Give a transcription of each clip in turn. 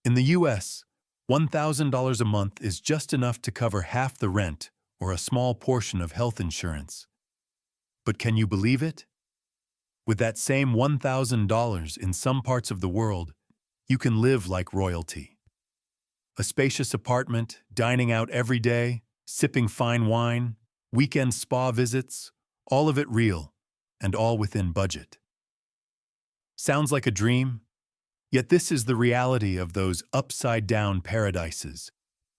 In the US, $1,000 a month is just enough to cover half the rent or a small portion of health insurance. But can you believe it? With that same $1,000 in some parts of the world, you can live like royalty. A spacious apartment, dining out every day, sipping fine wine, weekend spa visits, all of it real, and all within budget. Sounds like a dream? Yet this is the reality of those upside-down paradises,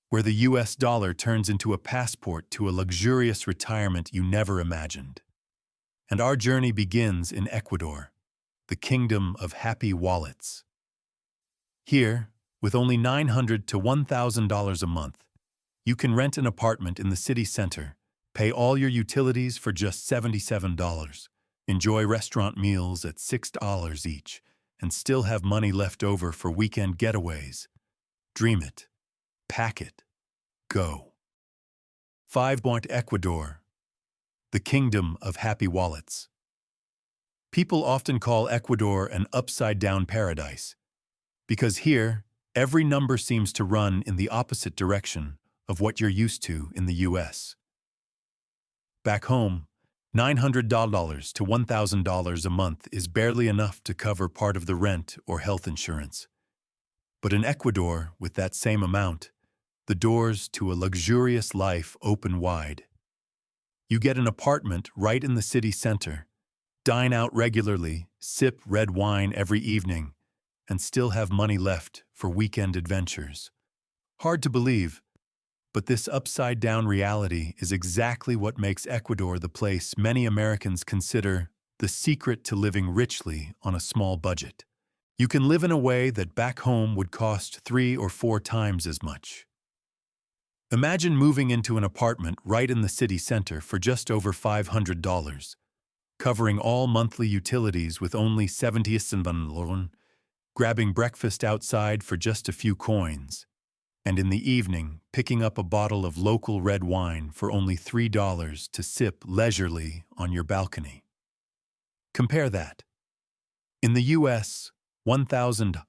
where the US dollar turns into a passport to a luxurious retirement you never imagined. And our journey begins in Ecuador, the kingdom of happy wallets. Here, with only $900 to $1,000 a month, you can rent an apartment in the city center, pay all your utilities for just $77, enjoy restaurant meals at $6 each, and still have money left over for weekend getaways. Dream it. Pack it. Go. 5. Ecuador, the kingdom of happy wallets. People often call Ecuador an upside-down paradise, because here, every number seems to run in the opposite direction of what you're used to in the US. Back home, $900 to $1,000 a month is barely enough to cover part of the rent or health insurance. But in Ecuador, with that same amount, the doors to a luxurious life open wide. You get an apartment right in the city center, dine out regularly, sip red wine every evening, and still have money left for weekend adventures. Hard to believe, but this upside-down reality is exactly what makes Ecuador the place many Americans consider the secret to living richly on a small budget. You can live in a way that back home would cost 3 or 4 times as much. Imagine moving into an apartment right in the city center for just over $500, covering all monthly utilities with only 70 centavos, grabbing breakfast outside for just a few coins, and in the evening, picking up a bottle of local red wine for only $3 to sip leisurely on your balcony. Compare that. In the US, $1,000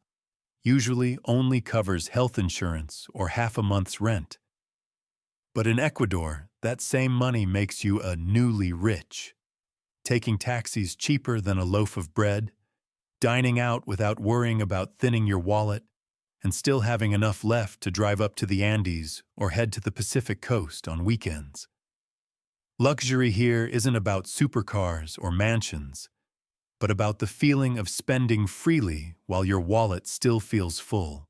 usually only covers health insurance or half a month's rent. But in Ecuador, that same money makes you a newly rich, taking taxis cheaper than a loaf of bread, dining out without worrying about thinning your wallet, and still having enough left to drive up to the Andes or head to the Pacific coast on weekends. Luxury here isn't about supercars or mansions, but about the feeling of spending freely while your wallet still feels full.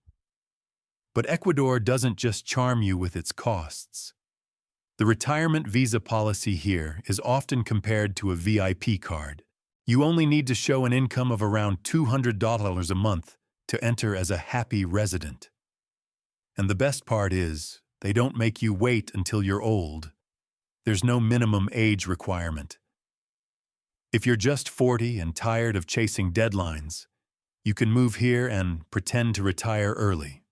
But Ecuador doesn't just charm you with its costs. The retirement visa policy here is often compared to a VIP card. You only need to show an income of around $200 a month to enter as a happy resident. And the best part is, they don't make you wait until you're old. There's no minimum age requirement. If you're just 40 and tired of chasing deadlines, you can move here and pretend to retire early.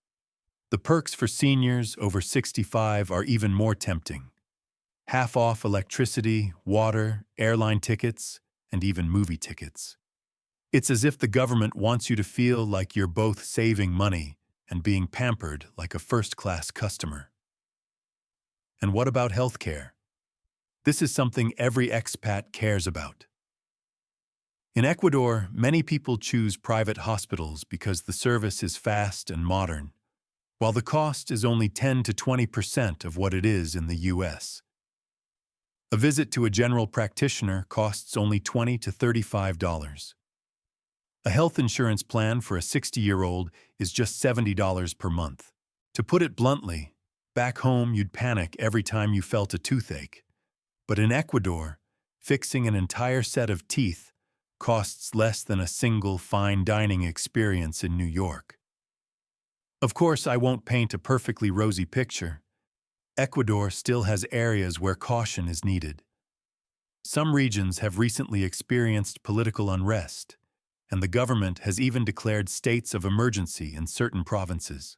The perks for seniors over 65 are even more tempting. Half off electricity, water, airline tickets, and even movie tickets. It's as if the government wants you to feel like you're both saving money and being pampered like a first-class customer. And what about healthcare? This is something every expat cares about. In Ecuador, many people choose private hospitals because the service is fast and modern, while the cost is only 10 to 20% of what it is in the US. A visit to a general practitioner costs only $20 to $35. A health insurance plan for a 60-year-old is just $70 per month. To put it bluntly, back home you'd panic every time you felt a toothache. But in Ecuador, fixing an entire set of teeth costs less than a single fine dining experience in New York. Of course, I won't paint a perfectly rosy picture. Ecuador still has areas where caution is needed. Some regions have recently experienced political unrest, and the government has even declared states of emergency in certain provinces.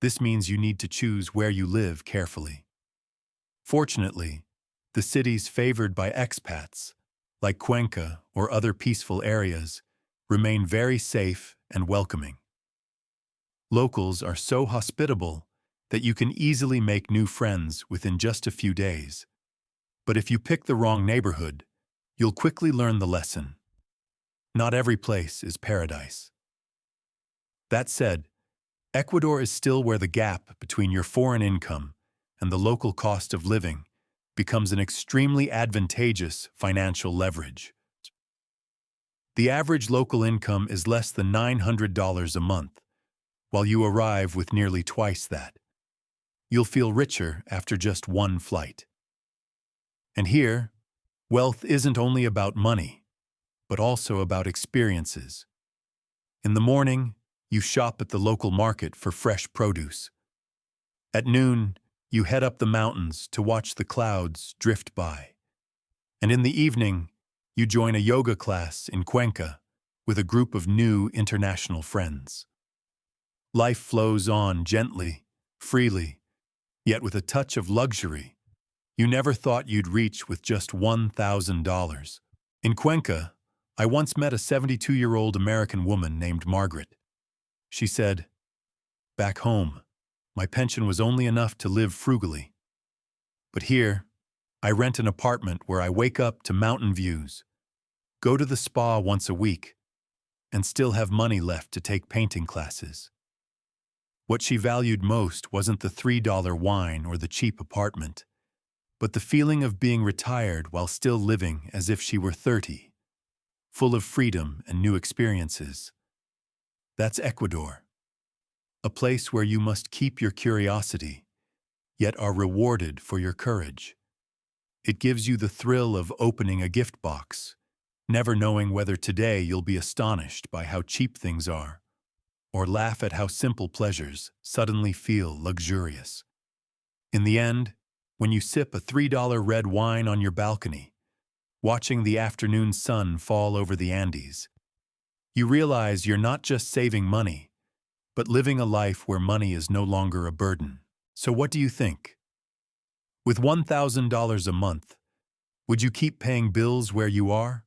This means you need to choose where you live carefully. Fortunately, the cities favored by expats, like Cuenca or other peaceful areas, remain very safe and welcoming. Locals are so hospitable that you can easily make new friends within just a few days. But if you pick the wrong neighborhood, you'll quickly learn the lesson. Not every place is paradise. That said, Ecuador is still where the gap between your foreign income and the local cost of living becomes an extremely advantageous financial leverage. The average local income is less than $900 a month, while you arrive with nearly twice that. You'll feel richer after just one flight. And here, wealth isn't only about money, but also about experiences. In the morning, you shop at the local market for fresh produce. At noon, you head up the mountains to watch the clouds drift by. And in the evening, you join a yoga class in Cuenca with a group of new international friends. Life flows on gently, freely, yet with a touch of luxury you never thought you'd reach with just $1,000. In Cuenca, I once met a 72-year-old American woman named Margaret. She said, "Back home, my pension was only enough to live frugally. But here, I rent an apartment where I wake up to mountain views, go to the spa once a week, and still have money left to take painting classes." What she valued most wasn't the $3 wine or the cheap apartment, but the feeling of being retired while still living as if she were 30, full of freedom and new experiences. That's Ecuador, a place where you must keep your curiosity, yet are rewarded for your courage. It gives you the thrill of opening a gift box, never knowing whether today you'll be astonished by how cheap things are, or laugh at how simple pleasures suddenly feel luxurious. In the end, when you sip a $3 red wine on your balcony, watching the afternoon sun fall over the Andes, you realize you're not just saving money, but living a life where money is no longer a burden. So what do you think? With $1,000 a month, would you keep paying bills where you are,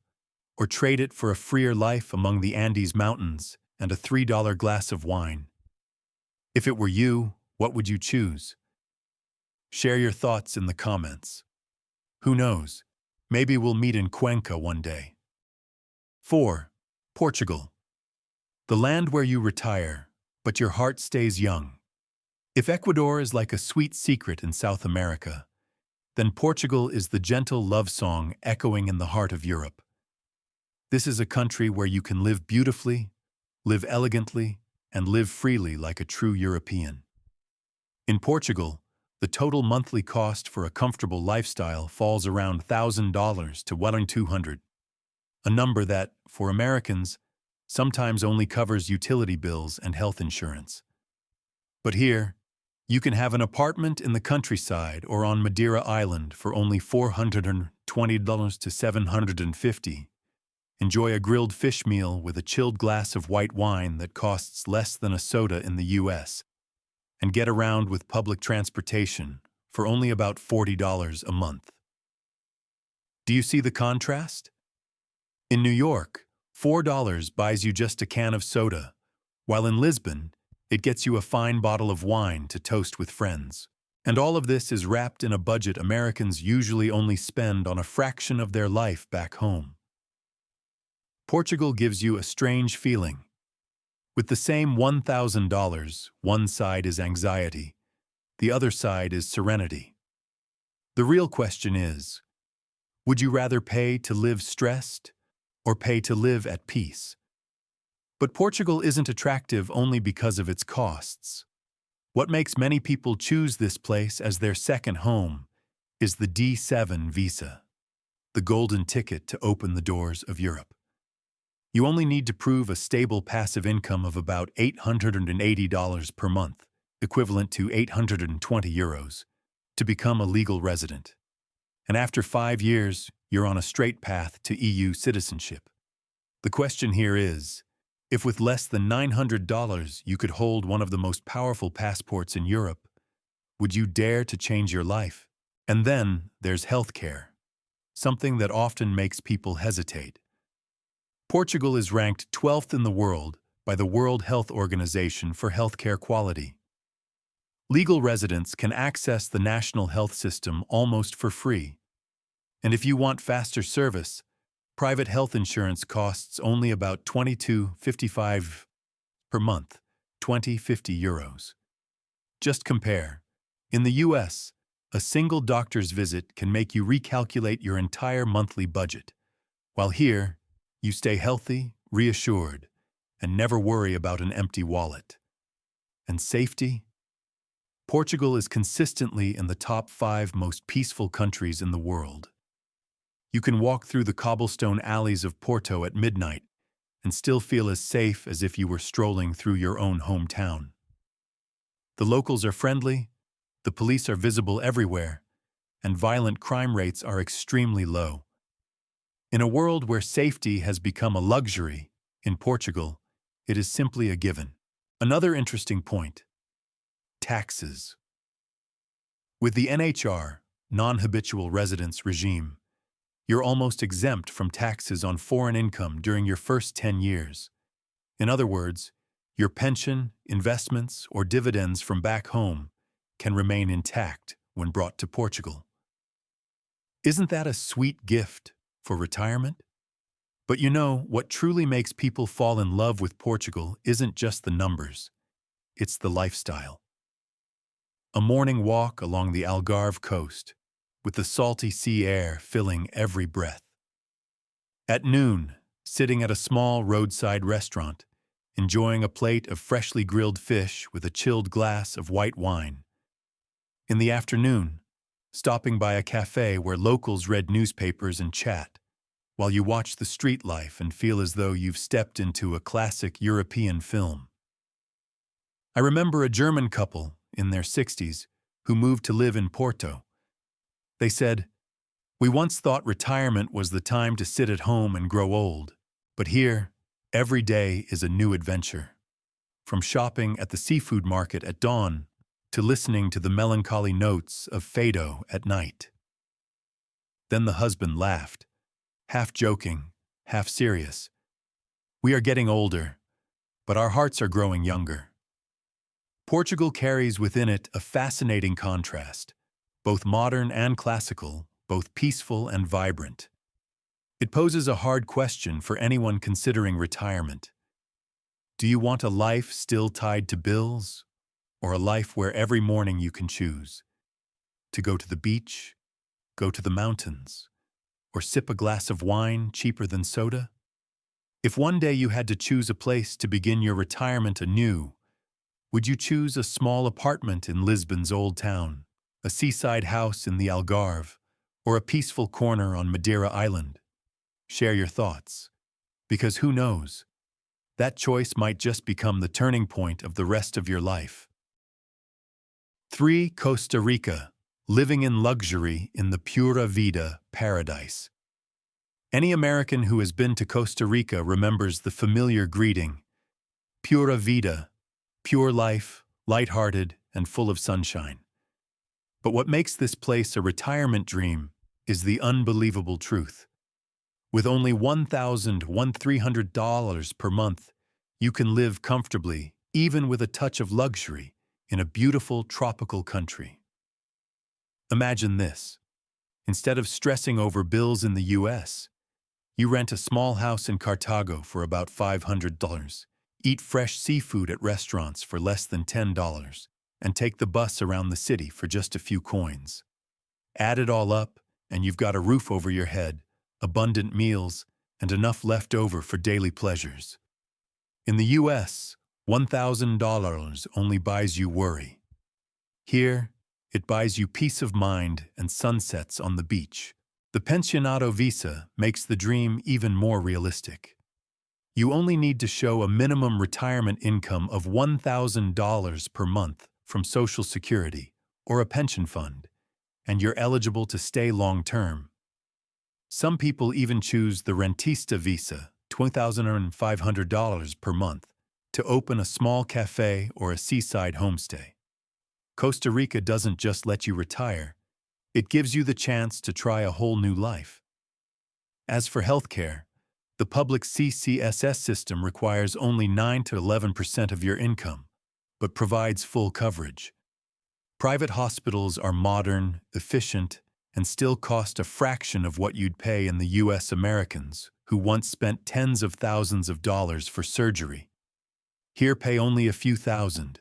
or trade it for a freer life among the Andes Mountains and a $3 glass of wine? If it were you, what would you choose? Share your thoughts in the comments. Who knows, maybe we'll meet in Cuenca one day. 4. Portugal. The land where you retire, but your heart stays young. If Ecuador is like a sweet secret in South America, then Portugal is the gentle love song echoing in the heart of Europe. This is a country where you can live beautifully, live elegantly, and live freely like a true European. In Portugal, the total monthly cost for a comfortable lifestyle falls around $1,000 to $1,200, a number that, for Americans, sometimes only covers utility bills and health insurance. But here, you can have an apartment in the countryside or on Madeira Island for only $420 to $750. Enjoy a grilled fish meal with a chilled glass of white wine that costs less than a soda in the US, and get around with public transportation for only about $40 a month. Do you see the contrast? In New York, $4 buys you just a can of soda, while in Lisbon, it gets you a fine bottle of wine to toast with friends. And all of this is wrapped in a budget Americans usually only spend on a fraction of their life back home. Portugal gives you a strange feeling. With the same $1,000, one side is anxiety, the other side is serenity. The real question is, would you rather pay to live stressed or pay to live at peace? But Portugal isn't attractive only because of its costs. What makes many people choose this place as their second home is the D7 visa, the golden ticket to open the doors of Europe. You only need to prove a stable passive income of about $880 per month, equivalent to 820 euros, to become a legal resident. And after 5 years, you're on a straight path to EU citizenship. The question here is, if with less than $900 you could hold one of the most powerful passports in Europe, would you dare to change your life? And then there's healthcare, something that often makes people hesitate. Portugal is ranked 12th in the world by the World Health Organization for healthcare quality. Legal residents can access the national health system almost for free. And if you want faster service, private health insurance costs only about €22.55 per month, €20.50. Just compare. In the US, a single doctor's visit can make you recalculate your entire monthly budget, while here, you stay healthy, reassured, and never worry about an empty wallet. And safety? Portugal is consistently in the top 5 most peaceful countries in the world. You can walk through the cobblestone alleys of Porto at midnight and still feel as safe as if you were strolling through your own hometown. The locals are friendly, the police are visible everywhere, and violent crime rates are extremely low. In a world where safety has become a luxury, in Portugal, it is simply a given. Another interesting point: taxes. With the NHR, non-habitual residence regime, you're almost exempt from taxes on foreign income during your first 10 years. In other words, your pension, investments, or dividends from back home can remain intact when brought to Portugal. Isn't that a sweet gift for retirement? But you know, what truly makes people fall in love with Portugal isn't just the numbers, it's the lifestyle. A morning walk along the Algarve coast, with the salty sea air filling every breath. At noon, sitting at a small roadside restaurant, enjoying a plate of freshly grilled fish with a chilled glass of white wine. In the afternoon, stopping by a cafe where locals read newspapers and chat, while you watch the street life and feel as though you've stepped into a classic European film. I remember a German couple in their 60s who moved to live in Porto. They said, "We once thought retirement was the time to sit at home and grow old, but here, every day is a new adventure. From shopping at the seafood market at dawn to listening to the melancholy notes of fado at night." Then the husband laughed, half joking, half serious. "We are getting older, but our hearts are growing younger." Portugal carries within it a fascinating contrast, both modern and classical, both peaceful and vibrant. It poses a hard question for anyone considering retirement. Do you want a life still tied to bills, or a life where every morning you can choose to go to the beach, go to the mountains, or sip a glass of wine cheaper than soda? If one day you had to choose a place to begin your retirement anew, would you choose a small apartment in Lisbon's Old Town, a seaside house in the Algarve, or a peaceful corner on Madeira Island? Share your thoughts, because who knows, that choice might just become the turning point of the rest of your life. 3. Costa Rica, living in luxury in the Pura Vida paradise. Any American who has been to Costa Rica remembers the familiar greeting, Pura Vida, pure life, lighthearted, and full of sunshine. But what makes this place a retirement dream is the unbelievable truth. With only $1,300 per month, you can live comfortably, even with a touch of luxury, in a beautiful tropical country. Imagine this. Instead of stressing over bills in the US, you rent a small house in Cartago for about $500, eat fresh seafood at restaurants for less than $10, and take the bus around the city for just a few coins. Add it all up, and you've got a roof over your head, abundant meals, and enough left over for daily pleasures. In the US, $1,000 only buys you worry. Here, it buys you peace of mind and sunsets on the beach. The Pensionado visa makes the dream even more realistic. You only need to show a minimum retirement income of $1,000 per month from Social Security or a pension fund, and you're eligible to stay long-term. Some people even choose the rentista visa, $2,500 per month, to open a small cafe or a seaside homestay. Costa Rica doesn't just let you retire, it gives you the chance to try a whole new life. As for healthcare, The public CCSS system requires only 9 to 11% of your income, but provides full coverage. Private hospitals are modern, efficient, and still cost a fraction of what you'd pay in the U.S. Americans, who once spent tens of thousands of dollars for surgery. Here pay only a few thousand,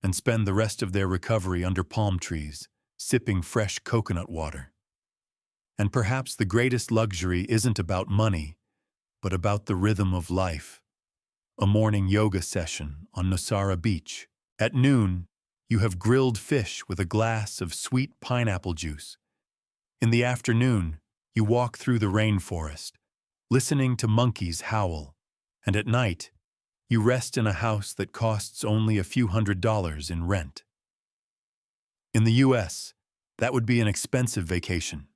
and spend the rest of their recovery under palm trees, sipping fresh coconut water. And perhaps the greatest luxury isn't about money, but about the rhythm of life. A morning yoga session on Nosara Beach. At noon, you have grilled fish with a glass of sweet pineapple juice. In the afternoon, you walk through the rainforest, listening to monkeys howl. And at night, you rest in a house that costs only a few $100s in rent. In the U.S., that would be an expensive vacation.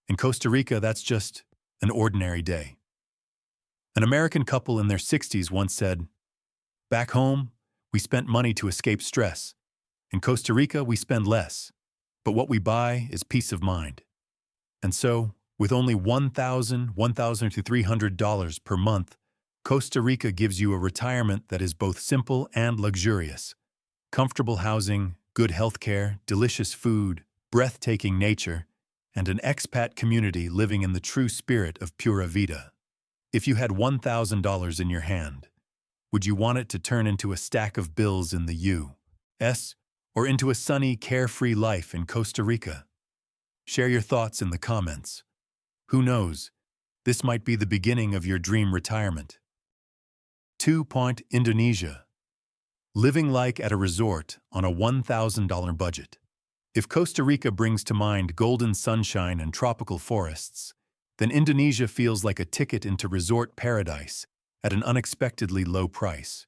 In Costa Rica, that's just an ordinary day. An American couple in their 60s once said, "Back home, we spent money to escape stress. In Costa Rica, we spend less, but what we buy is peace of mind." And so, with only $1,000 to $300 per month, Costa Rica gives you a retirement that is both simple and luxurious. Comfortable housing, good health care, delicious food, breathtaking nature, and an expat community living in the true spirit of Pura Vida. If you had $1,000 in your hand, would you want it to turn into a stack of bills in the U.S. or into a sunny, carefree life in Costa Rica? Share your thoughts in the comments. Who knows, this might be the beginning of your dream retirement. 2. Indonesia. Living like at a resort on a $1,000 budget. If Costa Rica brings to mind golden sunshine and tropical forests, then Indonesia feels like a ticket into resort paradise at an unexpectedly low price.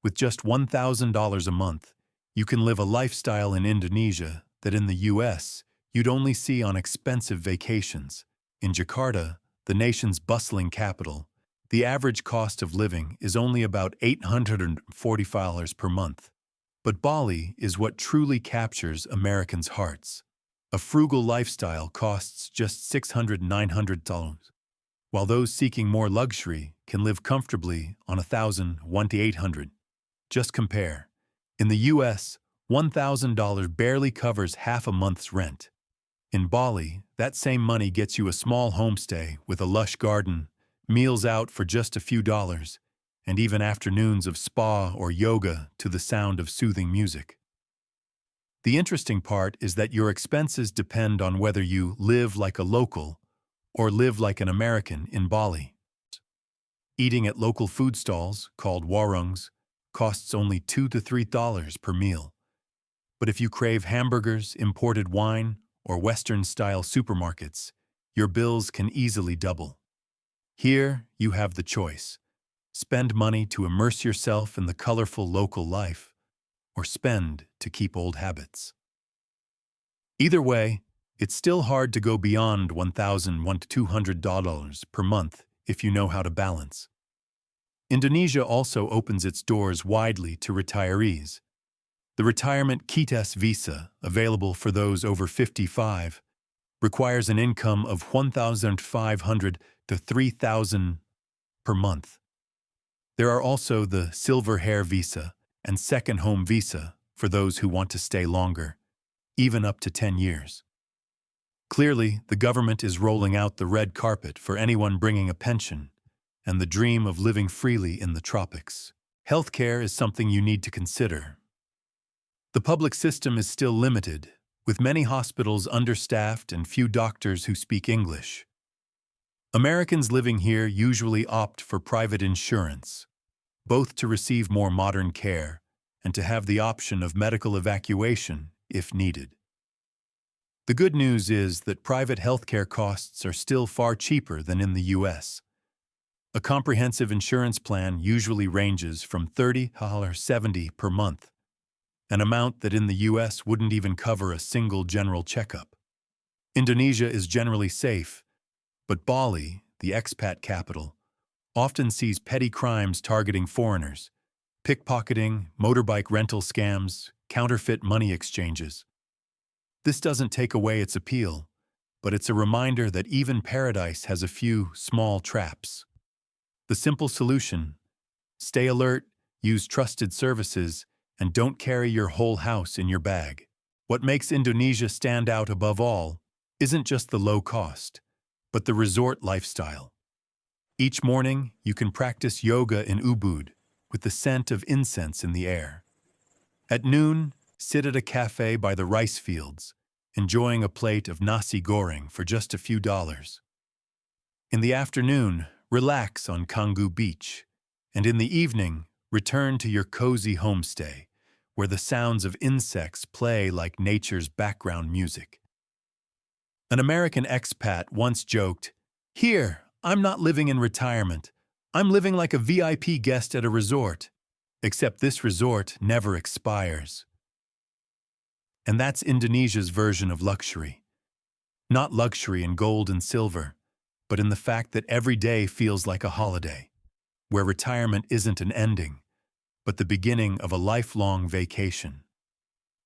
With just $1,000 a month, you can live a lifestyle in Indonesia that in the U.S. you'd only see on expensive vacations. In Jakarta, the nation's bustling capital, the average cost of living is only about $840 per month. But Bali is what truly captures Americans' hearts. A frugal lifestyle costs just $600–900, while those seeking more luxury can live comfortably on $1,000 to $800. Just compare. In the U.S., $1,000 barely covers half a month's rent. In Bali, that same money gets you a small homestay with a lush garden, meals out for just a few dollars, and even afternoons of spa or yoga to the sound of soothing music. The interesting part is that your expenses depend on whether you live like a local or live like an American in Bali. Eating at local food stalls, called warungs, costs only $2 to $3 per meal. But if you crave hamburgers, imported wine, or Western-style supermarkets, your bills can easily double. Here, you have the choice. Spend money to immerse yourself in the colorful local life, or spend to keep old habits. Either way, it's still hard to go beyond $1,000 to $200 per month if you know how to balance. Indonesia also opens its doors widely to retirees. The retirement Kitas visa, available for those over 55, requires an income of $1,500 to $3,000 per month. There are also the silver hair visa and second home visa for those who want to stay longer, even up to 10 years. Clearly, the government is rolling out the red carpet for anyone bringing a pension and the dream of living freely in the tropics. Healthcare is something you need to consider. The public system is still limited, with many hospitals understaffed and few doctors who speak English. Americans living here usually opt for private insurance, both to receive more modern care and to have the option of medical evacuation if needed. The good news is that private healthcare costs are still far cheaper than in the U.S. A comprehensive insurance plan usually ranges from $30 to $70 per month, an amount that in the U.S. wouldn't even cover a single general checkup. Indonesia is generally safe, but Bali, the expat capital, often sees petty crimes targeting foreigners, pickpocketing, motorbike rental scams, counterfeit money exchanges. This doesn't take away its appeal, but it's a reminder that even paradise has a few small traps. The simple solution: stay alert, use trusted services, and don't carry your whole house in your bag. What makes Indonesia stand out above all isn't just the low cost, but the resort lifestyle. Each morning, you can practice yoga in Ubud with the scent of incense in the air. At noon, sit at a cafe by the rice fields, enjoying a plate of nasi goreng for just a few dollars. In the afternoon, relax on Canggu Beach, and in the evening, return to your cozy homestay, where the sounds of insects play like nature's background music. An American expat once joked, "Here, I'm not living in retirement. I'm living like a VIP guest at a resort, except this resort never expires." And that's Indonesia's version of luxury. Not luxury in gold and silver, but in the fact that every day feels like a holiday, where retirement isn't an ending, but the beginning of a lifelong vacation.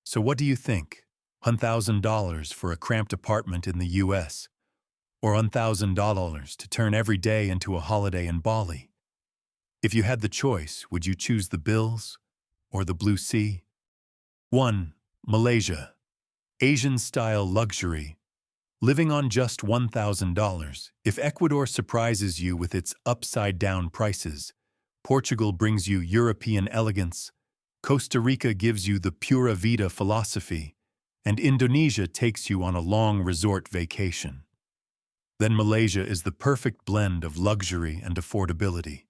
So what do you think? $1,000 for a cramped apartment in the US, or $1,000 to turn every day into a holiday in Bali? If you had the choice, would you choose the bills or the blue sea? 1. Malaysia. Asian-style luxury. Living on just $1,000. If Ecuador surprises you with its upside-down prices, Portugal brings you European elegance, Costa Rica gives you the pura vida philosophy, and Indonesia takes you on a long resort vacation. Then Malaysia is the perfect blend of luxury and affordability.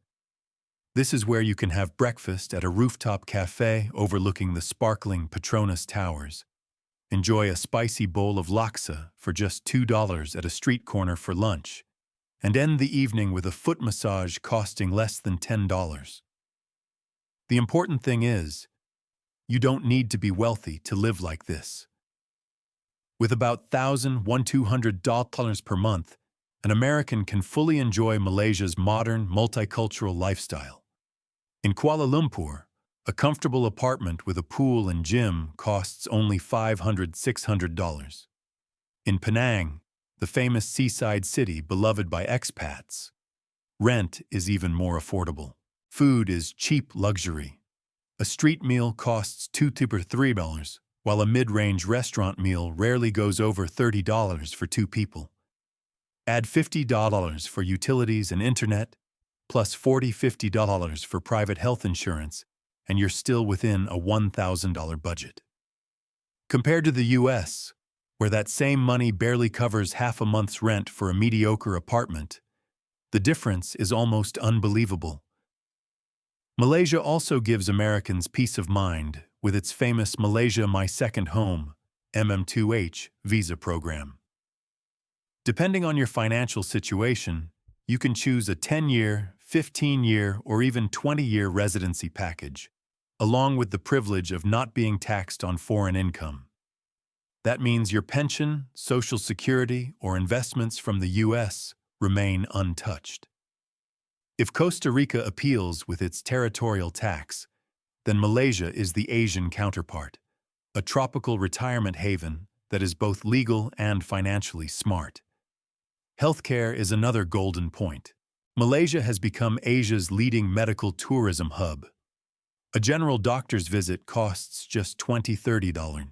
This is where you can have breakfast at a rooftop cafe overlooking the sparkling Petronas Towers, enjoy a spicy bowl of laksa for just $2 at a street corner for lunch, and end the evening with a foot massage costing less than $10. The important thing is, you don't need to be wealthy to live like this. With about $1,200 per month, an American can fully enjoy Malaysia's modern, multicultural lifestyle. In Kuala Lumpur, a comfortable apartment with a pool and gym costs only $500–600. In Penang, the famous seaside city beloved by expats, rent is even more affordable. Food is cheap luxury. A street meal costs $2–3, while a mid-range restaurant meal rarely goes over $30 for 2 people. Add $50 for utilities and internet, plus $40–50 for private health insurance, and you're still within a $1,000 budget. Compared to the US, where that same money barely covers half a month's rent for a mediocre apartment, the difference is almost unbelievable. Malaysia also gives Americans peace of mind with its famous Malaysia My Second Home (MM2H) visa program. Depending on your financial situation, you can choose a 10-year, 15-year, or even 20-year residency package, along with the privilege of not being taxed on foreign income. That means your pension, Social Security, or investments from the U.S. remain untouched. If Costa Rica appeals with its territorial tax, then Malaysia is the Asian counterpart, a tropical retirement haven that is both legal and financially smart. Healthcare is another golden point. Malaysia has become Asia's leading medical tourism hub. A general doctor's visit costs just $20–30,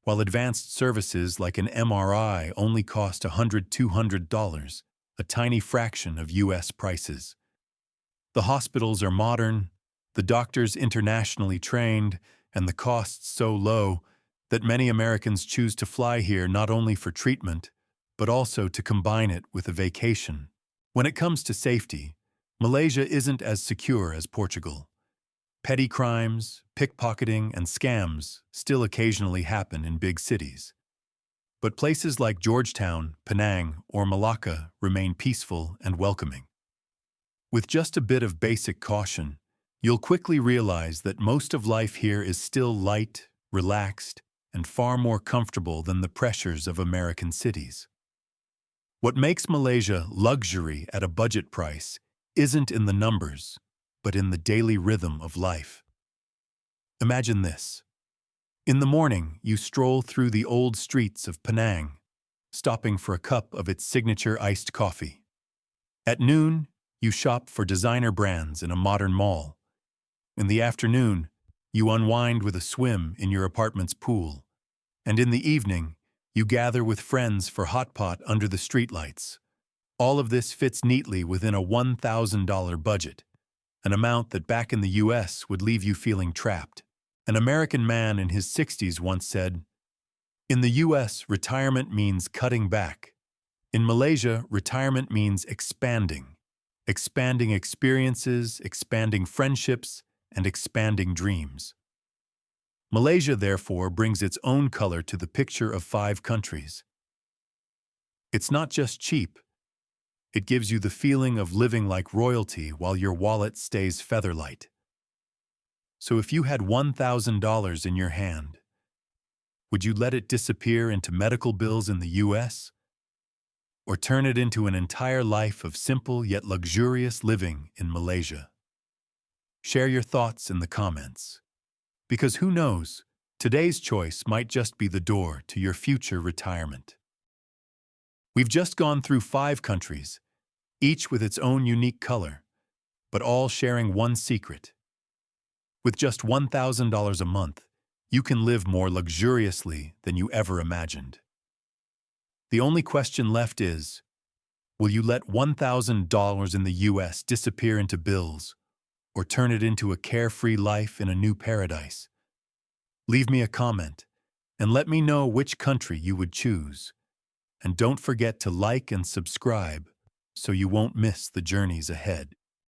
while advanced services like an MRI only cost $100–200, a tiny fraction of U.S. prices. The hospitals are modern, the doctors internationally trained, and the costs so low that many Americans choose to fly here not only for treatment, but also to combine it with a vacation. When it comes to safety, Malaysia isn't as secure as Portugal. Petty crimes, pickpocketing, and scams still occasionally happen in big cities. But places like Georgetown, Penang, or Malacca remain peaceful and welcoming. With just a bit of basic caution, you'll quickly realize that most of life here is still light, relaxed, and far more comfortable than the pressures of American cities. What makes Malaysia luxury at a budget price isn't in the numbers, but in the daily rhythm of life. Imagine this. In the morning, you stroll through the old streets of Penang, stopping for a cup of its signature iced coffee. At noon, you shop for designer brands in a modern mall. In the afternoon, you unwind with a swim in your apartment's pool. And in the evening, you gather with friends for hot pot under the streetlights. All of this fits neatly within a $1,000 budget, an amount that back in the US would leave you feeling trapped. An American man in his 60s once said, "In the US, retirement means cutting back. In Malaysia, retirement means expanding. Expanding experiences, expanding friendships, and expanding dreams." Malaysia, therefore, brings its own color to the picture of 5 countries. It's not just cheap. It gives you the feeling of living like royalty while your wallet stays featherlight. So if you had $1,000 in your hand, would you let it disappear into medical bills in the US? Or turn it into an entire life of simple yet luxurious living in Malaysia? Share your thoughts in the comments. Because who knows, today's choice might just be the door to your future retirement. We've just gone through 5 countries, each with its own unique color, but all sharing one secret. With just $1,000 a month, you can live more luxuriously than you ever imagined. The only question left is, will you let $1,000 in the US disappear into bills, or turn it into a carefree life in a new paradise? Leave me a comment, and let me know which country you would choose. And don't forget to like and subscribe so you won't miss the journeys ahead.